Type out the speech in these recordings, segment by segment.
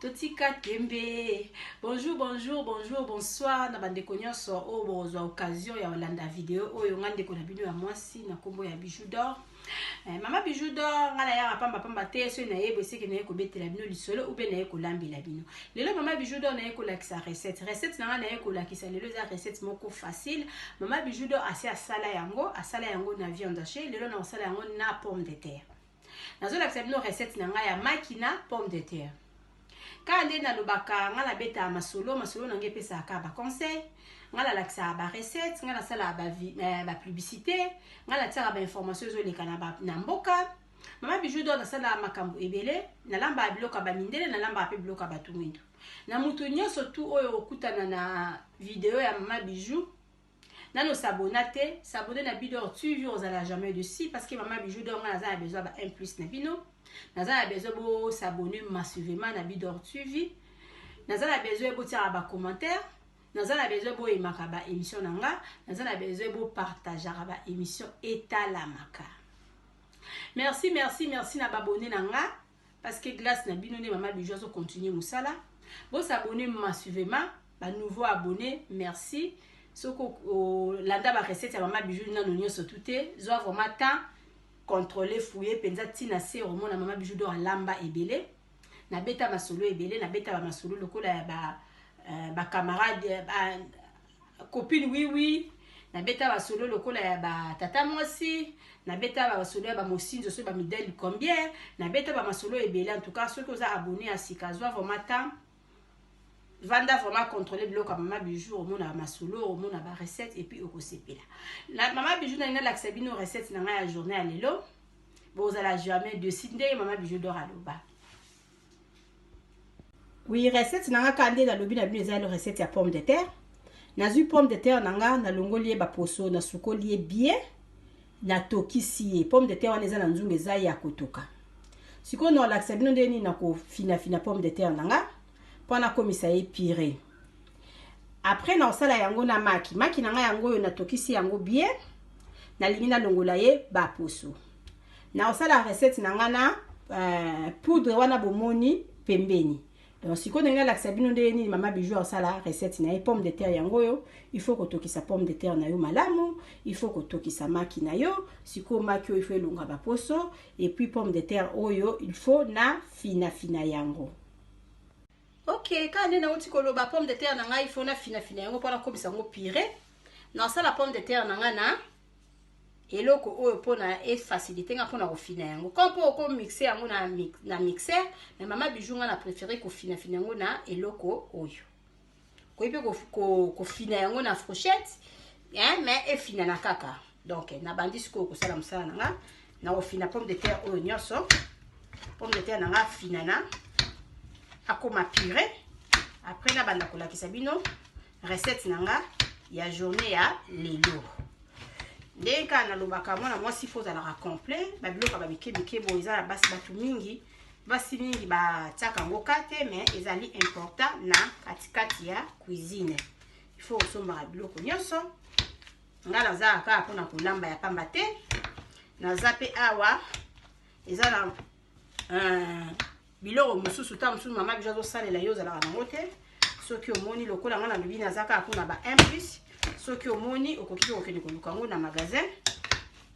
Totika Tembe. Bonjour, bonjour, bonjour, bonsoir. Na bande konyoso o bozo occasion ya olanda vidéo oyo ngande ko na bino ya mwasi na kombo ya Bijou d'Or. Mama Bijou d'Or ngala ya pamba pamba te so na yebo seke na yeko betela bino lisolo ou be na yeko lambela bino. Lelo Mama Bijou d'Or na yeko lakisa recette. Recette na yeko lakisa lelo za recette moko facile. Mama Bijou d'Or asi asala yango na viande hachée. Lelo na osala yango na pomme de terre. Nazo lakisa bino recette na ya makina pomme de terre. Quand on a le baka, on a beta masolo na nge pesa ka ba conseil, on a laksa ba recette, on a sala ba publicité, on a tira ba information zo le kana ba na mboka. Mama Bijou d'Or na sala makambo ebele, na lamba bloka ba mindele, na lamba pe bloka ba tumindo. Na mutu nyonso tu oyo okutana na video ya Mama Bijou. Nano s'abonner na Bidor toujours vous allez jamais dessus parce que Mama Bijou d'Or a besoin ba 1 plus na bino. Naza besoin de s'abonner massivement na Bidor TV. Naza besoin de tirer ba commentaire. Naza besoin de aimer ba émission nanga. Naza besoin de partager ba émission etalamaka. Merci na babonner nanga parce que grâce na bino ne Mama Bijou so continuer musala. Bo s'abonner massivement, ba nouveau abonné, merci. Soko landa ba recette ya Mama Bijou na nonyo sotuté, zo vraiment temps contrôler fouiller penza tina se romo na Mama Bijou d'Or lamba ebele na beta masolo ebele na beta ba masolo lokola ya ba camarade ba copine oui na beta ba solo lokola ya ba tata mwasi na beta ba solo ya ba mosinzo so ba midel combien na beta ba masolo ebele en tout cas ceux qui ont abonné à Sikazo vraiment temps vanda vraiment contrôler bloc à Mama Bijou au monde masolo au monde ba recette et puis au sepela la Mama Bijou na la sabino recette na ya journée à lelo vous allez jamais de Sydney Mama Bijou d'Or aloba oui recette na kande na lobi na bino za recette ya pomme de terre na zu pomme de terre nanga na longolie ba poso na sukolie bien na tokisi pomme de terre oneza na nzungu za ya kotoka siko no la sabino ndeni na ko fina pomme de terre nanga pona komisa epire après na osala yango na maki nanga yango yo na tokisi yango bien na lingina longola ye ba poso na osala recette nanga na poudre wana bomoni pembeni donc siko ndenga la sabino ndeni Mama Bijou osala recette na pomme de terre yango yo il faut ko tokisa pomme de terre na yo malamu il faut ko tokisa maki na yo siko maki yo il faut longa ba poso et puis pomme de terre oyo il faut na fina yango. Ok, quand on a un ba pomme de terre nanga il faut na fina yango pona komisa ngo pire. Na ça la pomme de terre nanga na eloko oyo pona e facilité nga pona ko fina yango. Quand ko mixer yango na mixer, mais Mama Bijou nga na préférer ko fina yango na eloko oyo. Ko ipe ko fina yango na fourchette, hein, mais e fina na kaka. Donc na bandis ko sala musala nanga na ko fina pomme de terre oyo nyoso. Pomme de terre nanga fina na akoma purée après na banda kola kisabino recette nanga ya journée ya lelo ndeka na lobaka mwana mwasi faut ala complet ba biloko ba bikebike bo eza basi batu mingi ba tsaka ngoka te mais ezali important na katikati ya cuisine il faut somba biloko nyonso ngala za ka pona kolamba ya pamba te na zape awa eza na biloko mususu ta mususu Mama Bijou zo salela yo za la ngote soki omoni lokola ngana lubina zaka akuna ba 1 plus soki omoni okokipe okende koluka ngo na magasin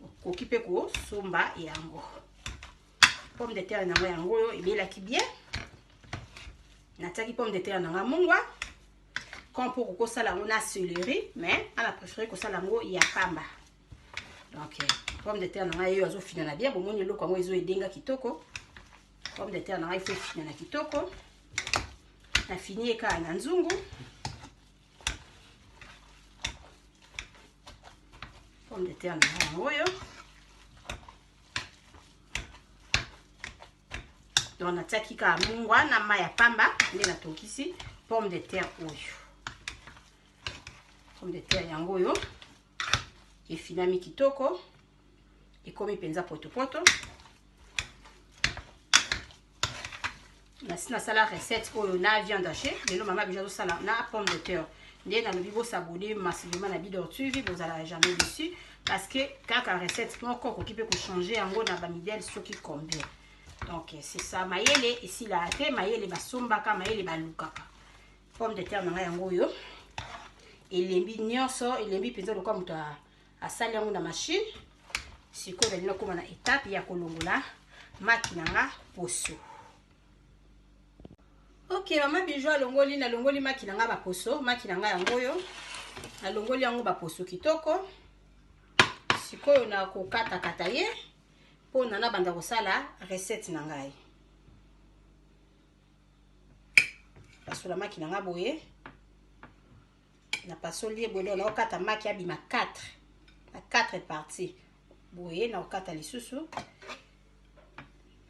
okokipe ko somba yango pomme de terre nango yango yo ebelaki bien nataki pomme de terre nanga mungwa quand pour ko sala on a céleri mais on a préféré ko sala ngo ya pamba donc pomme de terre nanga yo azo fina na bien bomoni lokwa ngo ezo edenga kitoko pomme de terre na il faut finir na kitoko na finir ka na nzungu pomme de terre na oyo donc na taki ka mungwa na maya pamba nde na tokisi pomme de terre oyo pomme de terre yango oyo efinami kitoko ekomi penza poto na sala recette oyo na viande hachée lelo Mama Bijou sala na pomme de terre ndé na lobi bo s'abonner massivement na Bidor TV vous allez jamais dessus parce que kaka recette moko ko kipe ko changer yango na ba midel soki combien Donc c'est ça mayele ici là te mayele basombaka mayele balukaka. Pomme de terre nanga yango yo. Elembi nyonso, elembi penza lokwa muto asali yango na machine. Siko beli nokoma na étape ya kolongola maki nanga poso. Ok, mama bijou alongoli na longoli maki nanga ba poso, maki nanga yango yo. Na longoli yango ba poso kitoko. Sikoyo na kokata kata ye. Po nana banda kosala recette na ngai. Pasola maki nanga boye. Na pasoli ye boye na okata maki abima 4. Na 4 parties. Boye na okata lisusu.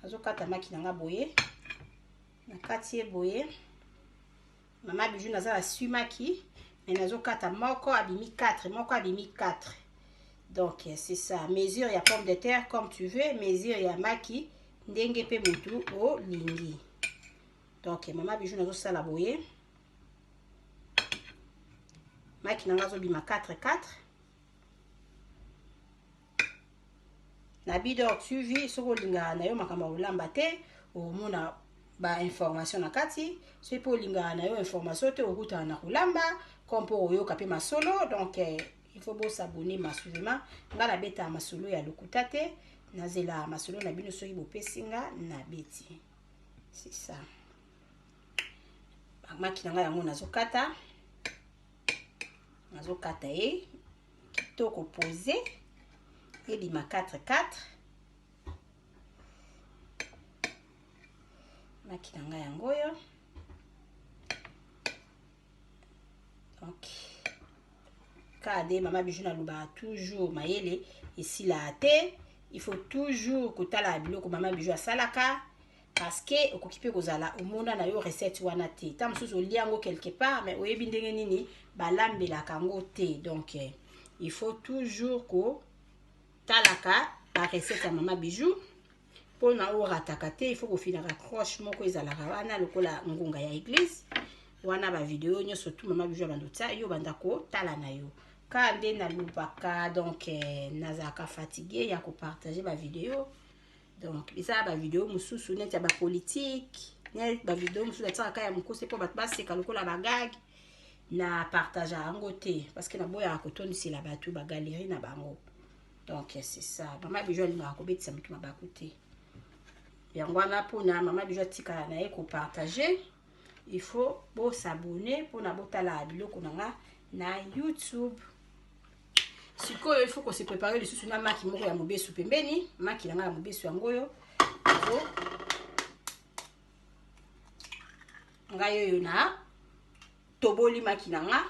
Nazo kata maki nanga boye. Na kati ye boye. Mama bijou naza la sui maki. Mais nazo kata moko abimi 4. Moko abimi 4. Donc c'est ça, mesure ya pomme de terre comme tu veux, mesure ya maki ndenge pe mutu o lingi. Donc mama bijou nazo sala boye. Maki nanga zo bima 4. Na bidor tu vis soko linga na yo makamba olamba te o mona ba information na kati, so po linga na yo information te okuta na kolamba comme po oyo kapé masolo. Donc il faut bien s'abonner massivement. Nga la beta masolo ya lokutate. Nazela masolo na bino soki bopesinga na beti. C'est ça. Maki nanga yango nazokata. Nazokata e. Kitoko posé. Et lima 4. Maki nanga yango yo. Donc Kade mama bijou na luba toujours mayele ici la te, il faut toujours kotala biloko mama bijou asalaka parce que okokipe kozala omona na yo recette wana te. Tam susu liango quelque part mais oyebi ndenge nini balambela kango te. Donc il faut toujours ko talaka la recette ya mama bijou pona o rataka te. Il faut ko finira croche moko ezalaka wana lokola ngunga ya église wana ba vidéo nyonso tout mama bijou bandota yo bandako tala na yo. Kande na lubaka donc nazaka fatigué ya ko partager ba vidéo. Donc ça ba vidéo mususu net ya ba politique, net ba vidéo mususu ya tsaka ya mukose po batba seka lokola ba gag na partager yango te parce que na boya ko tondisi la batu ba galerie na bango. Donc c'est ça. Mama bijou alinga ko betisa mutu mabakuté. Yango na pona mama bijou tika na ye ko partager. Il faut bo s'abonner pour na botala biloko nanga na YouTube. Sikoyo il faut qu'on se prépare les sous na maki moko ya mobesu pembeni, maki nanga ya mobesu yango yo. Ngayo yo na toboli maki nanga.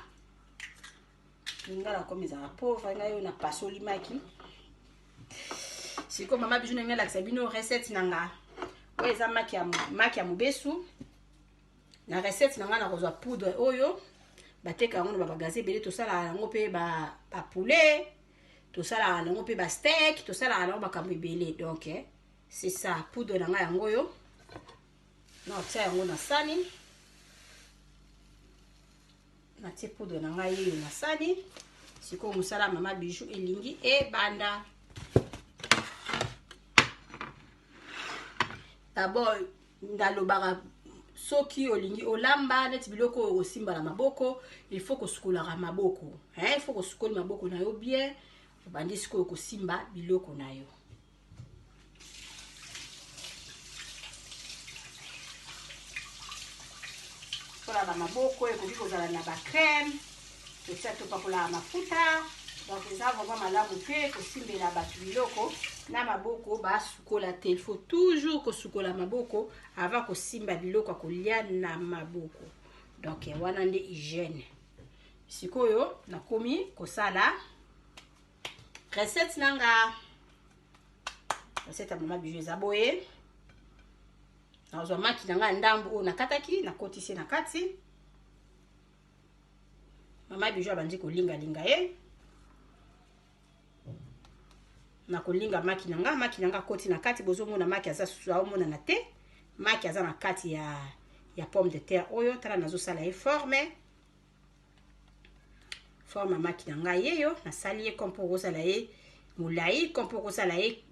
Ngala comme ça pauvre ngayo na pasoli maki. Sikoyo mama bijou nanga la sabino recette nanga. Oyo eza maki ya mobesu. Na recette nanga na kozwa poudre oyo. Bateka yango na babagaze belé tosala yango pe ba poulet, tosala yango pe ba steak, tosala yango makambo ebele. Donc c'est ça, poudre nanga yango yo. Na tia yango na sani. Na tia poudre nanga yo na sani. Siko musala mama bijou elingi e banda. D'abord ndalobaka soki olingi olamba neti biloko osimba na maboko, il faut ko sukola maboko. Il faut ko sukola maboko na yo bien. Bandi siko ko simba biloko na yo. Pour la maboko et ko kozala na ba crème, to ça to papola mafuta. Donc ça vraiment malamu pe ko simbela batu biloko na maboko ba sukola te. Il faut toujours ko sukola maboko avant ko simba biloko kolia na maboko. Donc wana nde hygiène. Sikoyo nakomi kosala recette nanga. Recette ya mama bijou zaboye. Nazo maki nanga ndambu na kataki na kotisi na kati. Mama bijou abandi ko linga ye. Na kolinga maki nanga koti na kati bozo mona maki aza susu mona na te. Maki aza na kati ya pomme de terre oyo tala nazo sala e forme maki nanga yeyo na sali ye kompo kosala ye mulai kompo kosala ye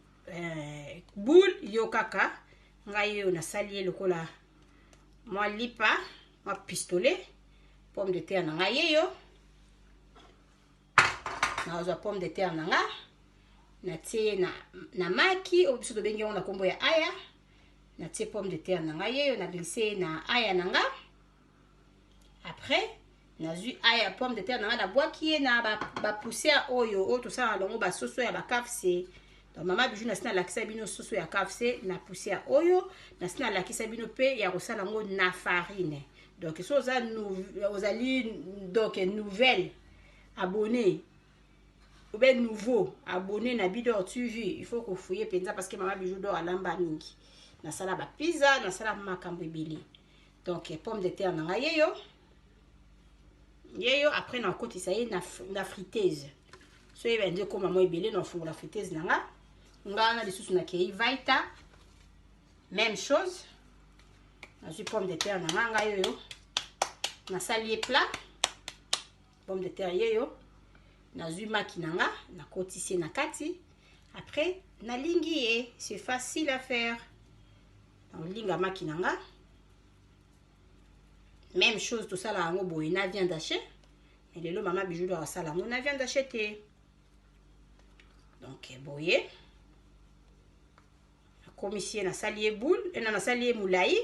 boule yo kaka ngai oyo nasali lokola mwa lipa mwa pistolet pomme de terre na ngai yo na pomme de terre na nga natie na maki oyo biso tobengi yango na kombo ya aya natie pomme de terre na ngai yo na glissé na aya na nga après nazui aya pomme de terre na nga na bwaki na ba poussière oyo tout ça longo ba soso ya ba KFC. Donc mama Bijou nasina lakisa bino soso ya KFC na poussière oyo nasina lakisa bino pe ya kosala ngo na farine. Donc so za ozali donc nouvelle abonné ou bien nouveau abonné na Bidor TV, il faut que fouiller penza parce que mama Bijou do alamba mingi na sala ba pizza na sala makambo ebele. Donc pomme de terre na nga yeyo après na koti ça y na friteuse so y vende comme moi ebele na fungo la friteuse na nga na lisusu na kei vaita même chose na pomme de terre na nga yeyo na sali plat pomme de terre yeyo na maki na nga na koti sie na kati après na lingi c'est facile à faire na linga maki na nga même chose tout ça là en boye na viande hachée et le mama Bijou doit ça là na viande hachée donc boye comme ici na salié boule et na salié moulaï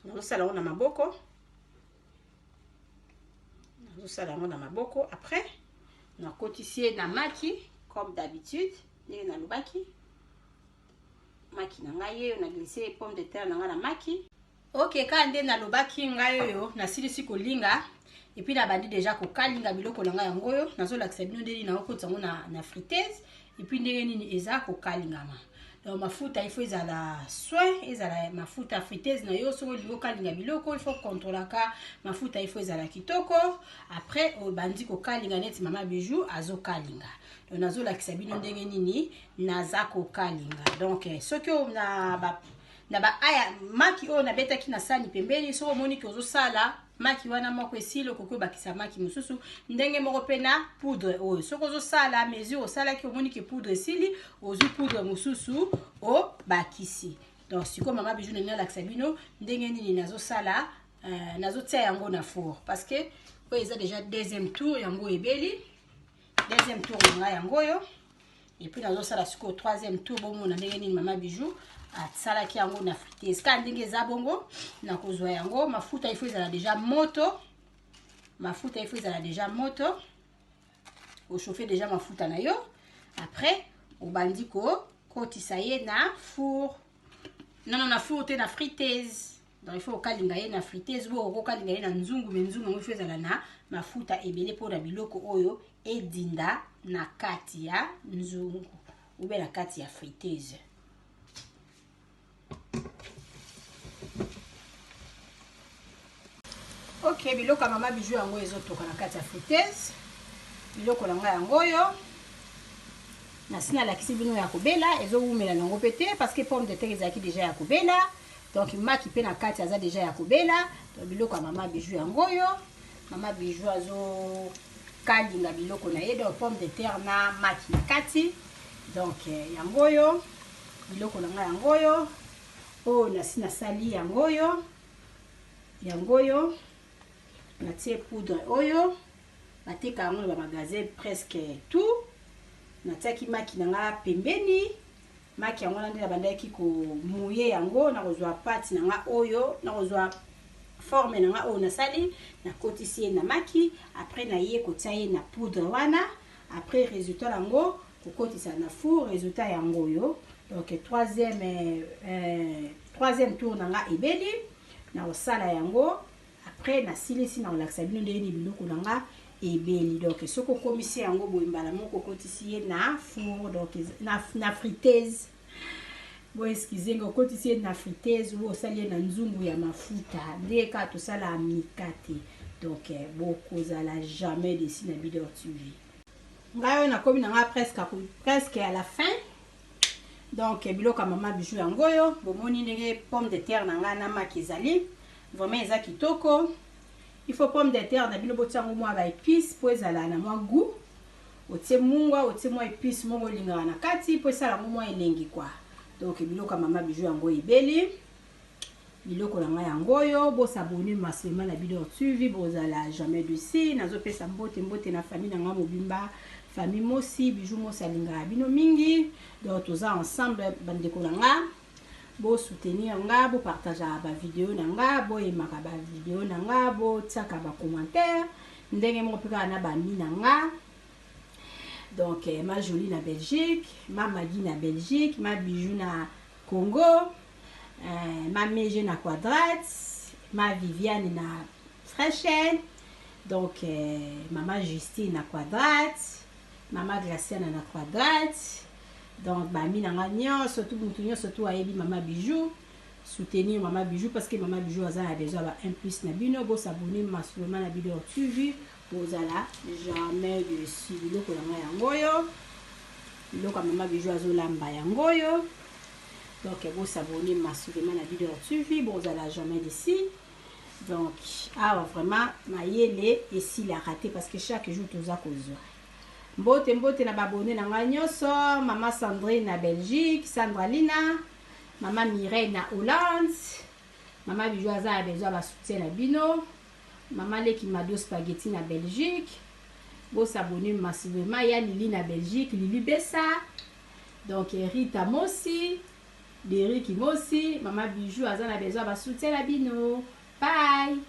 na sala on na maboko na sala on na maboko après na cotissier na maki comme d'habitude ni na lubaki maki na ngaye na glissé pomme de terre na nga na maki. Ok, quand on a le baki ngayo na silisi kolinga et puis la bandi déjà ko kalinga biloko na nga yango yo nazo lakisa bino ndeli na okotsa ngo na friteuse et puis ndenge nini eza ko kalinga ma. Donc mafuta il faut ezala soin ezala mafuta friteuse na yo soko lingo kalinga biloko il faut contrôler ka mafuta il faut ezala kitoko après o bandi ko kalinga neti mama Bijou azo kalinga. Donc nazo lakisa bino ndenge nini naza ko kalinga. Donc soki na ba aya maki o na betaki na sani pembeni so moni ki ozo sala maki wana moko esilo koko bakisa maki mususu ndenge moko pena poudre o so ozo sala mesure sala ki moni ki poudre esili ozu poudre mususu o bakisi. Donc siko mama Bijou na lakisa bino ndenge nini nazo sala nazo tia yango na four parce que o eza déjà deuxième tour yango ebeli deuxième tour nga yango yo et puis nazo sala siko troisième tour bomo na ndenge nini mama Bijou salaki yango na friteuse ka ndenge eza bongo na kozwa yango mafuta il faut ezala déjà moto o chauffer déjà mafuta na yo après obandi ko kotisa ye na four na four te na friteuse. Donc il faut okalinga ye na friteuse bo okalinga ye na nzungu menzungu il faut ezala na mafuta ebele po na biloko oyo edinda na kati ya nzungu ou bien na kati ya friteuse. Ok, biloko ya mama Bijou yango ezotoka na kati ya friteuse. Biloko na nga yango yo nasina lakisi bino ya kobela ezowumela nango pete parce que pomme de terre ezaki déjà ya kobela. Donc maki pe na kati aza déjà ya kobela. Donc biloko ya mama Bijou yango yo mama Bijou azo kalinga biloko na ye donc pomme de terre na maki na kati. Donc yango yo biloko na nga yango yo o nasina sali yango yo natie poudre oyo bateka yango na magasin presque tout natiaki maki na nga pembeni maki yango na ndela bandaki ko mouiller yango na kozwa pâte na nga oyo na kozwa forme na nga oyo nasali na kotisi na maki après na ye kotia ye na poudre wana après résultat yango kokotisa na four résultat yango yo. Donc troisième tour na nga ebeli na osala yango après na silisi na olakisa bino ndenge ni biloko na nga ebeli. Donc soko komisi yango boye mbala moko kotisi ye na four donc na friteuse bo excusez ngo kotisi ye na friteuse bo osali na nzungu ya mafuta ndenge ka tosala mikate. Donc bokozala jamais desi na Bidor TV. Ngayo na komi na nga presque à la fin. Donc biloko mama Bijou yango yo bomoni ndenge pomme de terre na nga na maki ezali vraiment eza kitoko. Il faut pomme de terre na bino botiango mwa ba épice po ezala na mwa goût otie mungwa otie mwa épice moko lingana na kati po esala mwa elengi kwa. donc biloko mama bijou yango ebeli biloko na ngai yango yo bo s'abonner massivement na bino suivi bozala jamais dessus nazopesa mbote na famille na nga mobimba famille mosi bijou mosi alingaka bino mingi donc toza ensemble bandeko na nga bo soutenir nga bo partager ba vidéo na nga bo emaka ba vidéo na nga bo tiaka ba commentaire ndenge mo peka na ba mi na nga. Donc ma Jolie na Belgique, ma Maggie na Belgique, ma Bijou na Congo, ma Méje na Quadrate, ma Viviane na Fraîchelle, donc maman Justine na Quadrate, maman Glaciane na Quadrate, donc bami na ngagnon, surtout ayebi maman Bijou, soutenir maman Bijou parce que maman Bijou a besoin d'un plus na bino, bo s'abonner massivement na vidéo suivi. Bozala jamais dessus biloko na ngai yango yo biloko mama bijou azolamba yango yo donc bo s'abonner massivement na vidéo suivi bozala jamais dessus donc vraiment mayele ici la raté parce que chaque jour toza kozwa mbote na babone na ngai nyonso mama Sandrine na Belgique, Sandra Lina, mama Mireille na Hollande, mama bijou aza besoin ba soutien na bino. Maman Leki Mado Spaghetti na Belgique. Bo s'abonner massivement. Il y a Lili na Belgique. Lili Bessa. Donc Rita Mossi. Derrick Mossi. Maman Bijou Azana besoin de soutien la bino. Bye.